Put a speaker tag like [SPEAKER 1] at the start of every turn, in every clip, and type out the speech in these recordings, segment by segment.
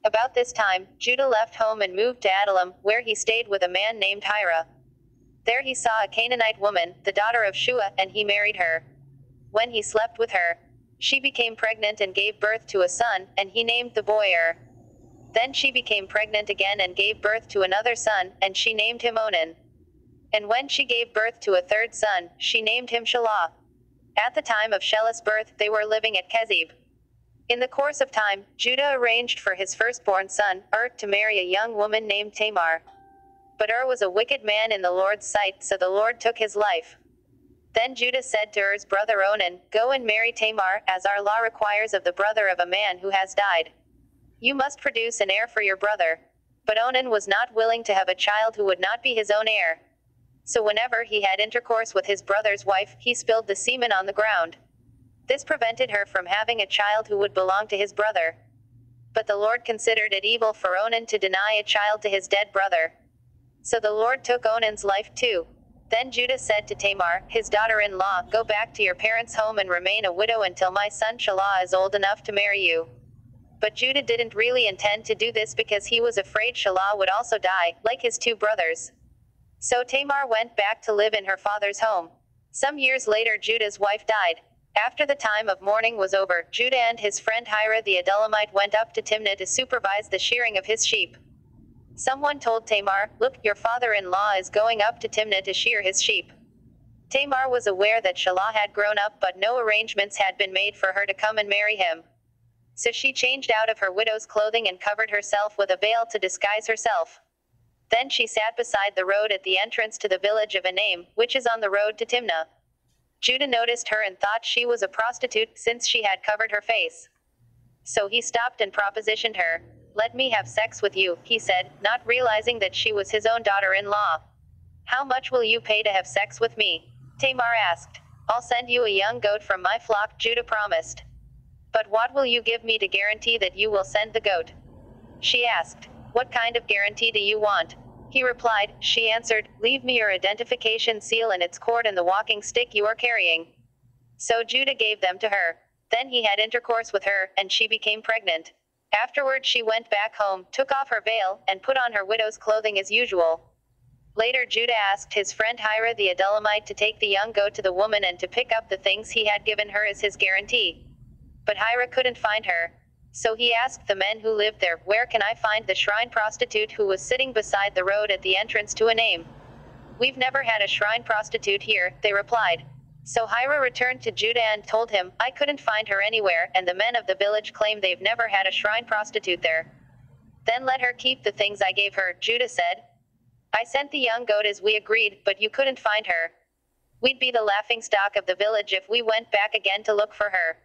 [SPEAKER 1] About this time, Judah left home and moved to Adullam, where he stayed with a man named Hirah. There he saw a Canaanite woman, the daughter of Shua, and he married her. When he slept with her, she became pregnant and gave birth to a son, and he named the boy Er. Then she became pregnant again and gave birth to another son, and she named him Onan. And when she gave birth to a third son, she named him Shelah. At the time of Shelah's birth, they were living at Kezib. In the course of time, Judah arranged for his firstborn son, to marry a young woman named Tamar. But was a wicked man in the Lord's sight, so the Lord took his life. Then Judah said to Er's brother Onan, "Go and marry Tamar, as our law requires of the brother of a man who has died. You must produce an heir for your brother." But Onan was not willing to have a child who would not be his own heir. So whenever he had intercourse with his brother's wife, he spilled the semen on the ground. This prevented her from having a child who would belong to his brother. But the Lord considered it evil for Onan to deny a child to his dead brother. So the Lord took Onan's life too. Then Judah said to Tamar, his daughter-in-law, "Go back to your parents' home and remain a widow until my son Shelah is old enough to marry you." But Judah didn't really intend to do this because he was afraid Shelah would also die, like his two brothers. So Tamar went back to live in her father's home. Some years later Judah's wife died. After the time of mourning was over, Judah and his friend Hirah the Adullamite went up to Timnah to supervise the shearing of his sheep. Someone told Tamar, "Look, your father-in-law is going up to Timnah to shear his sheep." Tamar was aware that Shelah had grown up, but no arrangements had been made for her to come and marry him. So she changed out of her widow's clothing and covered herself with a veil to disguise herself. Then she sat beside the road at the entrance to the village of Onan, which is on the road to Timnah. Judah noticed her and thought she was a prostitute, since she had covered her face. So he stopped and propositioned her. "Let me have sex with you," he said, not realizing that she was his own daughter-in-law. "How much will you pay to have sex with me?" Tamar asked. "I'll send you a young goat from my flock," Judah promised. "But what will you give me to guarantee that you will send the goat?" she asked. "What kind of guarantee do you want?" He replied. She answered, "Leave me your identification seal and its cord and the walking stick you are carrying." So Judah gave them to her. Then he had intercourse with her, and she became pregnant. Afterward she went back home, took off her veil, and put on her widow's clothing as usual. Later Judah asked his friend Hirah the Adullamite to take the young goat to the woman and to pick up the things he had given her as his guarantee. But Hirah couldn't find her. So he asked the men who lived there, "Where can I find the shrine prostitute who was sitting beside the road at the entrance to Onan?" "We've never had a shrine prostitute here," they replied. So Hirah returned to Judah and told him, "I couldn't find her anywhere, and the men of the village claim they've never had a shrine prostitute there." "Then let her keep the things I gave her," Judah said. "I sent the young goat as we agreed, but you couldn't find her. We'd be the laughingstock of the village if we went back again to look for her."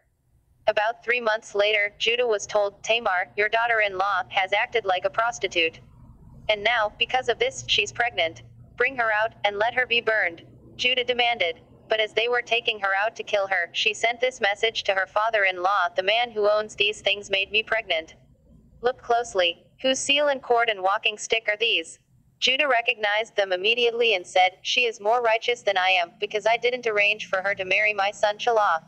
[SPEAKER 1] About 3 months later, Judah was told, "Tamar, your daughter-in-law, has acted like a prostitute. And now, because of this, she's pregnant. Bring her out, and let her be burned," Judah demanded. But as they were taking her out to kill her, she sent this message to her father-in-law, "The man who owns these things made me pregnant. Look closely. Whose seal and cord and walking stick are these?" Judah recognized them immediately and said, "She is more righteous than I am, because I didn't arrange for her to marry my son Shelah."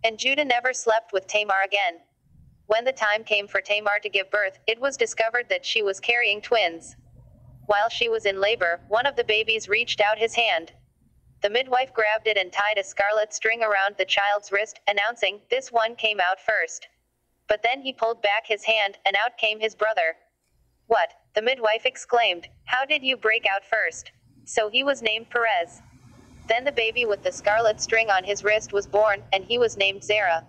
[SPEAKER 1] And Judah never slept with Tamar again. When the time came for Tamar to give birth, it was discovered that she was carrying twins. While she was in labor, one of the babies reached out his hand. The midwife grabbed it and tied a scarlet string around the child's wrist, announcing, "This one came out first." But then he pulled back his hand, and out came his brother. "What?" the midwife exclaimed. "How did you break out first?" So he was named Perez. Then the baby with the scarlet string on his wrist was born, and he was named Zerah.